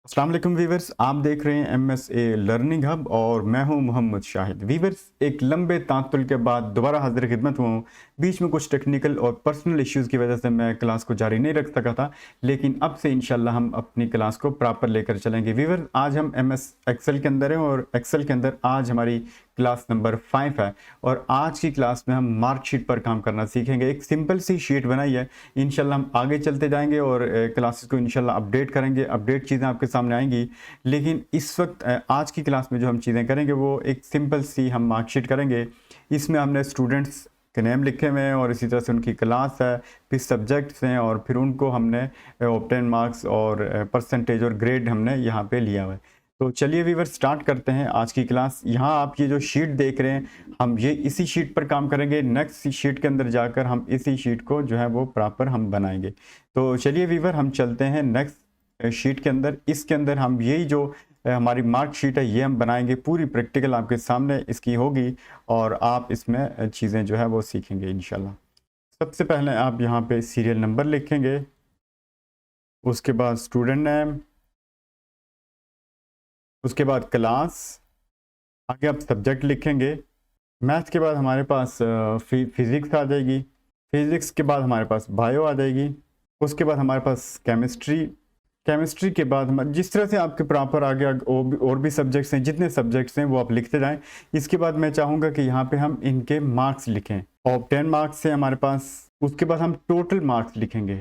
अस्सलाम वालेकुम वीवर्स, आप देख रहे हैं MSA लर्निंग हब और मैं हूं मोहम्मद शाहिद। वीवर्स, एक लंबे तांतुल के बाद दोबारा हाजिर खिदमत हुआ हूं। बीच में कुछ टेक्निकल और पर्सनल इश्यूज़ की वजह से मैं क्लास को जारी नहीं रख सका था, लेकिन अब से इंशाल्लाह हम अपनी क्लास को प्रॉपर लेकर चलेंगे। वीवर्स, आज हम MS एक्सेल के अंदर हैं और एक्सेल के अंदर आज हमारी क्लास नंबर 5 है और आज की क्लास में हम मार्कशीट पर काम करना सीखेंगे। एक सिंपल सी शीट बनाई है, इंशाल्लाह हम आगे चलते जाएंगे और क्लासेस को इंशाल्लाह अपडेट करेंगे। अपडेट चीज़ें आपके सामने आएंगी, लेकिन इस वक्त आज की क्लास में जो हम चीज़ें करेंगे वो एक सिंपल सी हम मार्कशीट करेंगे। इसमें हमने स्टूडेंट्स के नेम लिखे हुए हैं और इसी तरह से उनकी क्लास है, फिर सब्जेक्ट्स हैं और फिर उनको हमने ऑब्टेन मार्क्स और परसेंटेज और ग्रेड हमने यहाँ पे लिया हुआ है। तो चलिए वीवर स्टार्ट करते हैं आज की क्लास। यहाँ आप ये जो शीट देख रहे हैं, हम ये इसी शीट पर काम करेंगे। नेक्स्ट शीट के अंदर जाकर हम इसी शीट को जो है वो प्रॉपर हम बनाएंगे। तो चलिए वीवर हम चलते हैं नेक्स्ट शीट के अंदर। इसके अंदर हम यही जो हमारी मार्क शीट है ये हम बनाएंगे, पूरी प्रैक्टिकल आपके सामने इसकी होगी और आप इसमें चीज़ें जो है वो सीखेंगे इंशाल्लाह। सबसे पहले आप यहाँ पे सीरियल नंबर लिखेंगे, उसके बाद स्टूडेंट नेम, उसके बाद क्लास, आगे आप सब्जेक्ट लिखेंगे। मैथ्स के बाद हमारे पास फिज़िक्स आ जाएगी, फिज़िक्स के बाद हमारे पास बायो आ जाएगी, उसके बाद हमारे पास केमिस्ट्री, केमिस्ट्री के बाद हम जिस तरह से आपके प्रॉपर आगे और भी सब्जेक्ट्स हैं, जितने सब्जेक्ट्स हैं वो आप लिखते जाएं। इसके बाद मैं चाहूँगा कि यहाँ पे हम इनके मार्क्स लिखें। और 10 मार्क्स से हमारे पास, उसके बाद हम टोटल मार्क्स लिखेंगे।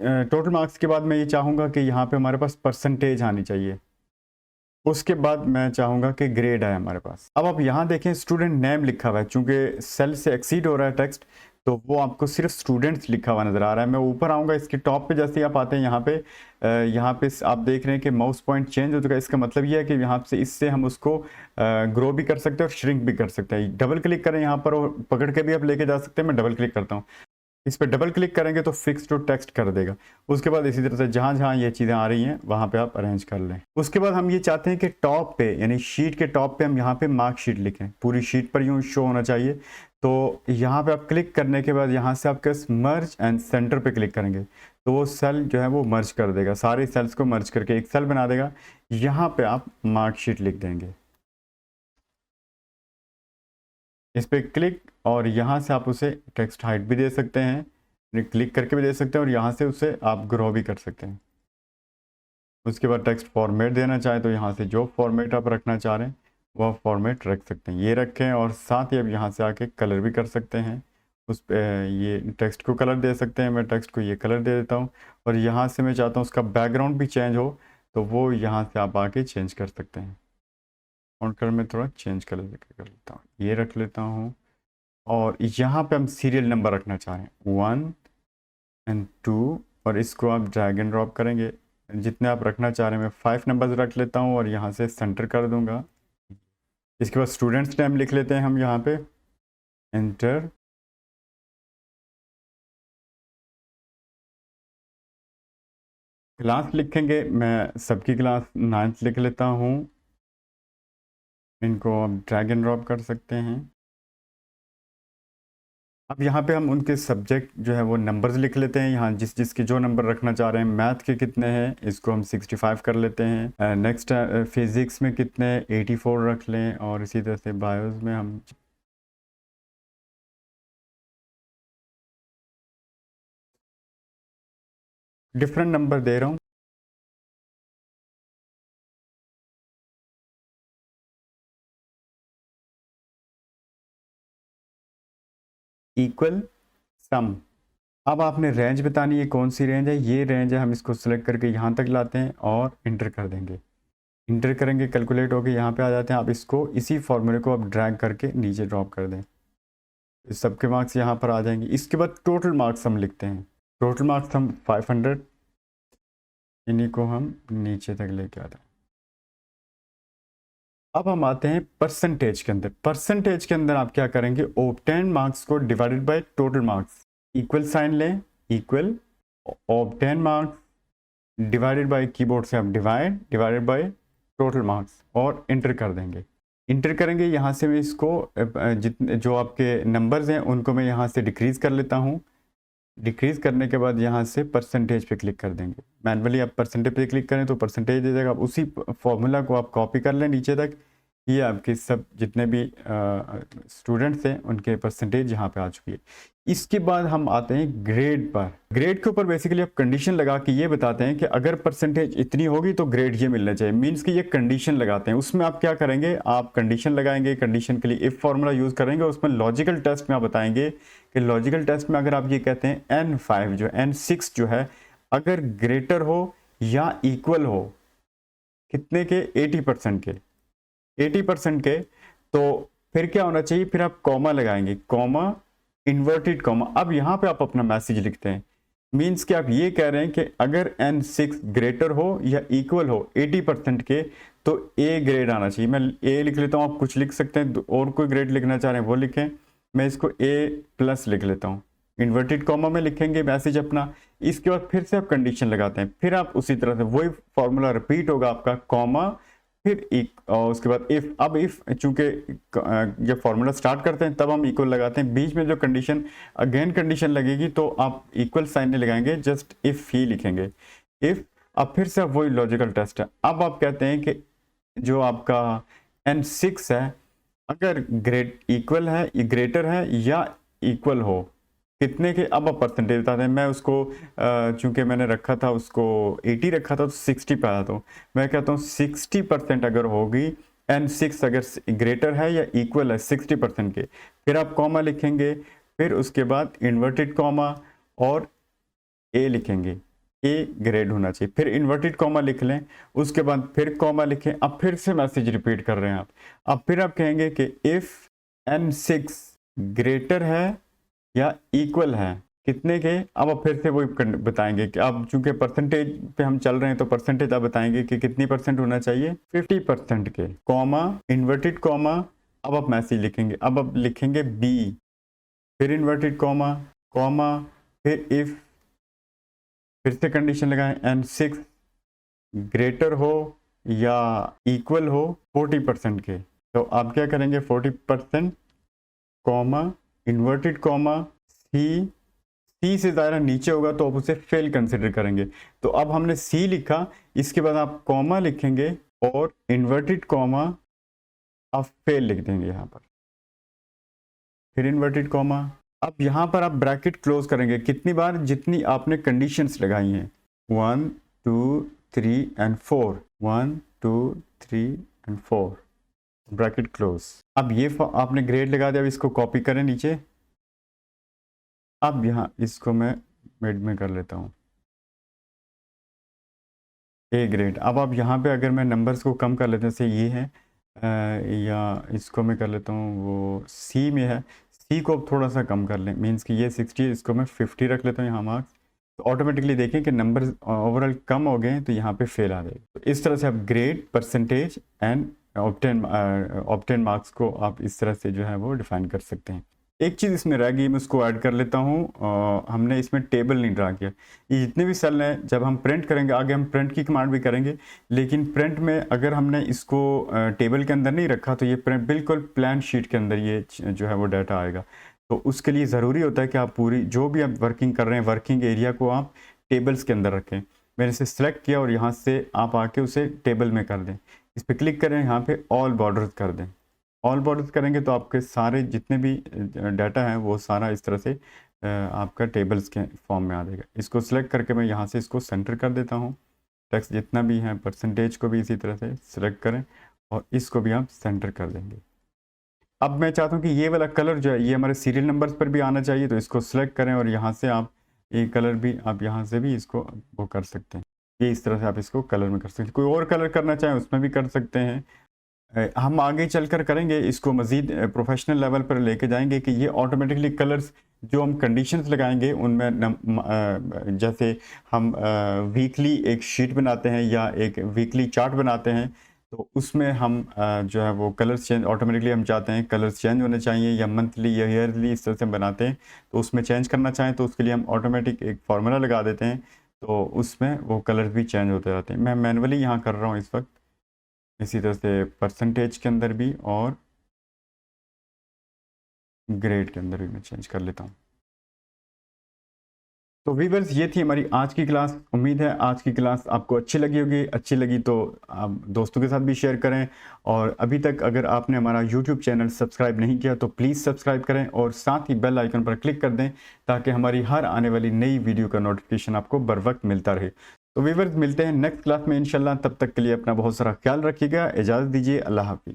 टोटल मार्क्स के बाद मैं ये चाहूँगा कि यहाँ पे हमारे पास परसेंटेज आनी चाहिए। उसके बाद मैं चाहूँगा कि ग्रेड आए हमारे पास। अब आप यहाँ देखें स्टूडेंट नेम लिखा हुआ है, चूँकि सेल से एक्सीड हो रहा है टेक्स्ट, तो वो आपको सिर्फ स्टूडेंट्स लिखा हुआ नज़र आ रहा है। मैं ऊपर आऊँगा, इसके टॉप पे जैसे ही आप आते हैं यहाँ पे आप देख रहे हैं कि माउस पॉइंट चेंज हो चुका है। इसका मतलब ये है कि यहाँ से इससे हम उसको ग्रो भी कर सकते हैं और श्रिंक भी कर सकते हैं। डबल क्लिक करें यहाँ पर और पकड़ के भी आप लेके जा सकते हैं। मैं डबल क्लिक करता हूँ, इस पर डबल क्लिक करेंगे तो फिक्स टू टेक्स्ट कर देगा। उसके बाद इसी तरह से जहाँ जहाँ ये चीज़ें आ रही हैं वहाँ पे आप अरेंज कर लें। उसके बाद हम ये चाहते हैं कि टॉप पे, यानी शीट के टॉप पे हम यहाँ पे मार्कशीट लिखें, पूरी शीट पर यूँ शो होना चाहिए। तो यहाँ पे आप क्लिक करने के बाद यहाँ से आपके मर्ज एंड सेंटर पे क्लिक करेंगे तो वो सेल जो है वो मर्ज कर देगा, सारे सेल्स को मर्ज करके एक सेल बना देगा। यहाँ पे आप मार्कशीट लिख देंगे, इस पर क्लिक, और यहाँ से आप उसे टेक्स्ट हाइट भी दे सकते हैं, क्लिक करके भी दे सकते हैं और यहाँ से उसे आप ग्रो भी कर सकते हैं। उसके बाद टेक्स्ट फॉर्मेट देना चाहें तो यहाँ से जो फॉर्मेट आप रखना चाह रहे हैं वह फॉर्मेट रख सकते हैं, ये रखें। और साथ ही अब यहाँ से आके कलर भी कर सकते हैं, उस पर ये टेक्स्ट को कलर दे सकते हैं। मैं टेक्स्ट को ये कलर दे देता हूँ और यहाँ से मैं चाहता हूँ उसका बैकग्राउंड भी चेंज हो, तो वो यहाँ से आप आके चेंज कर सकते हैं। और कलर में थोड़ा चेंज कर लेता हूँ, ये रख लेता हूँ। और यहाँ पे हम सीरियल नंबर रखना चाह रहे हैं 1 एंड 2, और इसको आप ड्रैग एंड ड्रॉप करेंगे जितने आप रखना चाह रहे हैं। मैं 5 नंबर्स रख लेता हूँ और यहाँ से सेंटर कर दूंगा। इसके बाद स्टूडेंट्स नेम लिख लेते हैं हम यहाँ पे, एंटर। क्लास लिखेंगे, मैं सबकी क्लास 9th लिख लेता हूँ। इनको आप ड्रैग एंड ड्रॉप कर सकते हैं। अब यहाँ पे हम उनके सब्जेक्ट जो है वो नंबर्स लिख लेते हैं। यहाँ जिसके जो नंबर रखना चाह रहे हैं। मैथ के कितने हैं, इसको हम 65 कर लेते हैं। नेक्स्ट फिज़िक्स में कितने, 84 रख लें। और इसी तरह से बायोस में हम डिफरेंट नंबर दे रहा हूँ। इक्वल सम। अब आपने रेंज बतानी है, कौन सी रेंज है, ये रेंज है। हम इसको सेलेक्ट करके यहाँ तक लाते हैं और इंटर कर देंगे। इंटर करेंगे, कैलकुलेट होके यहाँ पे आ जाते हैं। आप इसको, इसी फॉर्मूले को आप ड्रैग करके नीचे ड्रॉप कर दें, इस सबके मार्क्स यहाँ पर आ जाएंगे। इसके बाद टोटल मार्क्स हम लिखते हैं। टोटल मार्क्स हम 500, इन्हीं को हम नीचे तक लेके आते हैं। अब हम आते हैं परसेंटेज के अंदर। परसेंटेज के अंदर आप क्या करेंगे, ऑब्टेन मार्क्स को divided by total marks, equal sign लें, equal obtain marks divided by, keyboard से आप डिवाइडेड बाय टोटल मार्क्स, और इंटर कर देंगे। इंटर करेंगे, यहाँ से मैं इसको जितने जो आपके नंबर्स हैं उनको मैं यहाँ से डिक्रीज़ कर लेता हूँ। डिक्रीज करने के बाद यहाँ से परसेंटेज पे क्लिक कर देंगे। मैनुअली आप परसेंटेज पे क्लिक करें तो परसेंटेज दे देगा। उसी फॉर्मूला को आप कॉपी कर लें नीचे तक। ये आपके सब जितने भी स्टूडेंट्स हैं उनके परसेंटेज यहाँ पे आ चुकी है। इसके बाद हम आते हैं ग्रेड पर। ग्रेड के ऊपर बेसिकली आप कंडीशन लगा के ये बताते हैं कि अगर परसेंटेज इतनी होगी तो ग्रेड ये मिलना चाहिए। मीन्स कि ये कंडीशन लगाते हैं। उसमें आप क्या करेंगे, आप कंडीशन लगाएंगे। कंडीशन के लिए इफ फॉर्मूला यूज करेंगे। उसमें लॉजिकल टेस्ट में आप बताएंगे कि लॉजिकल टेस्ट में अगर आप ये कहते हैं N5 जो N6 जो है अगर ग्रेटर हो या इक्वल हो कितने के, 80% के, 80% के, तो फिर क्या होना चाहिए, फिर आप कॉमा लगाएंगे, कॉमा इन्वर्टेड कॉमा। अब यहाँ पे आप अपना मैसेज लिखते हैं। मीन्स कि आप ये कह रहे हैं कि अगर N6 ग्रेटर हो या इक्वल हो 80% के तो ए ग्रेड आना चाहिए। मैं ए लिख लेता हूँ, आप कुछ लिख सकते हैं, और कोई ग्रेड लिखना चाह रहे हैं वो लिखें। मैं इसको A+ लिख लेता हूँ। इन्वर्टेड कॉमा में लिखेंगे मैसेज अपना। इसके बाद फिर से आप कंडीशन लगाते हैं। फिर आप उसी तरह से वही फॉर्मूला रिपीट होगा आपका, कॉमा फिर एक और उसके बाद इफ। अब इफ चूंकि जब फॉर्मूला स्टार्ट करते हैं तब हम इक्वल लगाते हैं। बीच में जो कंडीशन अगेन कंडीशन लगेगी तो आप इक्वल साइन नहीं लगाएंगे, जस्ट इफ ही लिखेंगे, इफ। अब फिर से वही लॉजिकल टेस्ट है। अब आप कहते हैं कि जो आपका N6 है अगर ग्रेड इक्वल है, ग्रेटर है या इक्वल हो कितने के, अब आप परसेंटेज बताते हैं। मैं उसको चूंकि मैंने रखा था उसको 80 रखा था तो 60 पे आया, तो मैं कहता हूँ 60% अगर होगी, N6 अगर ग्रेटर है या इक्वल है 60% के, फिर आप कॉमा लिखेंगे। फिर उसके बाद इन्वर्टेड कॉमा और ए लिखेंगे, ए ग्रेड होना चाहिए। फिर इन्वर्टेड कॉमा लिख लें, उसके बाद फिर कॉमा लिखें। अब फिर से मैसेज रिपीट कर रहे हैं आप। अब फिर आप कहेंगे कि इफ N6 ग्रेटर है या इक्वल है कितने के, अब आप फिर से वही बताएंगे कि अब चूंकि परसेंटेज पे हम चल रहे हैं तो परसेंटेज आप बताएंगे कि कितनी परसेंट होना चाहिए, 50% के, कॉमा इन्वर्टेड कॉमा। अब आप मैसेज लिखेंगे। अब आप लिखेंगे बी, फिर इन्वर्टेड कॉमा, कॉमा, फिर इफ, फिर से कंडीशन लगाएं N6 ग्रेटर हो या इक्वल हो 40% के, तो आप क्या करेंगे 40% कॉमा इन्वर्टेड कॉमा सी से ज़्यादा नीचे होगा तो आप उसे फेल कंसिडर करेंगे। तो अब हमने सी लिखा, इसके बाद आप कॉमा लिखेंगे और इन्वर्टेड कॉमा आप फेल लिख देंगे यहाँ पर, फिर इन्वर्टेड कॉमा। अब यहाँ पर आप ब्रैकेट क्लोज करेंगे कितनी बार, जितनी आपने कंडीशंस लगाई हैं, 1 2 3 एंड 4, 1 2 3 एंड 4, ब्रैकेट क्लोज। अब ये आपने ग्रेड लगा दिया। अब इसको कॉपी करें नीचे। अब यहाँ इसको मैं मिड में कर लेता हूँ, ए ग्रेड। अब आप यहाँ पे अगर मैं नंबर्स को कम कर लेते हैं, जैसे ये है या इसको मैं कर लेता हूँ, वो सी में है, सी को अब थोड़ा सा कम कर लें। मीन्स कि ये 60 है, इसको मैं 50 रख लेता हूँ यहाँ मार्क्स। तो ऑटोमेटिकली देखें कि नंबर ओवरऑल कम हो गए हैं तो यहाँ पे फेल आ जाएगा। तो इस तरह से आप grade, percentage and obtain marks को आप इस तरह से जो है वो डिफाइन कर सकते हैं। एक चीज़ इसमें रह गई, मैं उसको ऐड कर लेता हूँ। हमने इसमें टेबल नहीं ड्रा किया। ये जितने भी सेल हैं जब हम प्रिंट करेंगे, आगे हम प्रिंट की कमांड भी करेंगे, लेकिन प्रिंट में अगर हमने इसको टेबल के अंदर नहीं रखा तो ये प्रिंट बिल्कुल प्लान शीट के अंदर ये जो है वो डाटा आएगा। तो उसके लिए ज़रूरी होता है कि आप पूरी जो भी आप वर्किंग कर रहे हैं वर्किंग एरिया को आप टेबल्स के अंदर रखें। मैंने इसे सिलेक्ट किया और यहाँ से आप आके उसे टेबल में कर दें। इस पर क्लिक करें, यहाँ पे ऑल बॉर्डर्स कर दें। ऑल बॉर्डर्स करेंगे तो आपके सारे जितने भी डाटा हैं वो सारा इस तरह से आपका टेबल्स के फॉर्म में आ जाएगा। इसको सिलेक्ट करके मैं यहाँ से इसको सेंटर कर देता हूँ। टेक्स्ट जितना भी है, परसेंटेज को भी इसी तरह से सिलेक्ट करें और इसको भी आप सेंटर कर देंगे। अब मैं चाहता हूँ कि ये वाला कलर जो है ये हमारे सीरियल नंबर्स पर भी आना चाहिए, तो इसको सिलेक्ट करें और यहाँ से आप ये कलर भी आप यहाँ से भी इसको वो कर सकते हैं। ये इस तरह से आप इसको कलर में कर सकते हैं। कोई और कलर करना चाहें उसमें भी कर सकते हैं। हम आगे चलकर करेंगे, इसको मज़ीद प्रोफेशनल लेवल पर लेके जाएंगे कि ये ऑटोमेटिकली कलर्स जो हम कंडीशंस लगाएंगे उनमें जैसे हम वीकली एक शीट बनाते हैं या एक वीकली चार्ट बनाते हैं तो उसमें हम जो है वो कलर्स चेंज ऑटोमेटिकली हम चाहते हैं कलर्स चेंज होने चाहिए, या मंथली या ईयरली इस तरह से हम बनाते हैं तो उसमें चेंज करना चाहें तो उसके लिए हम ऑटोमेटिक एक फार्मूला लगा देते हैं तो उसमें वो कलर्स भी चेंज होते रहते हैं। मैं मैनुअली यहाँ कर रहा हूँ इस वक्त। इसी तरह से परसेंटेज के अंदर भी और ग्रेड के अंदर भी मैं चेंज कर लेता हूँ। तो वीवर्स, ये थी हमारी आज की क्लास। उम्मीद है आज की क्लास आपको अच्छी लगी होगी। अच्छी लगी तो आप दोस्तों के साथ भी शेयर करें, और अभी तक अगर आपने हमारा यूट्यूब चैनल सब्सक्राइब नहीं किया तो प्लीज़ सब्सक्राइब करें और साथ ही बेल आइकन पर क्लिक कर दें, ताकि हमारी हर आने वाली नई वीडियो का नोटिफिकेशन आपको बर वक्त मिलता रहे। तो वीवर्स, मिलते हैं नेक्स्ट क्लास में इंशाल्लाह। तब तक के लिए अपना बहुत सारा ख्याल रखिएगा। इजाज़त दीजिए। अल्लाह हाफिज़।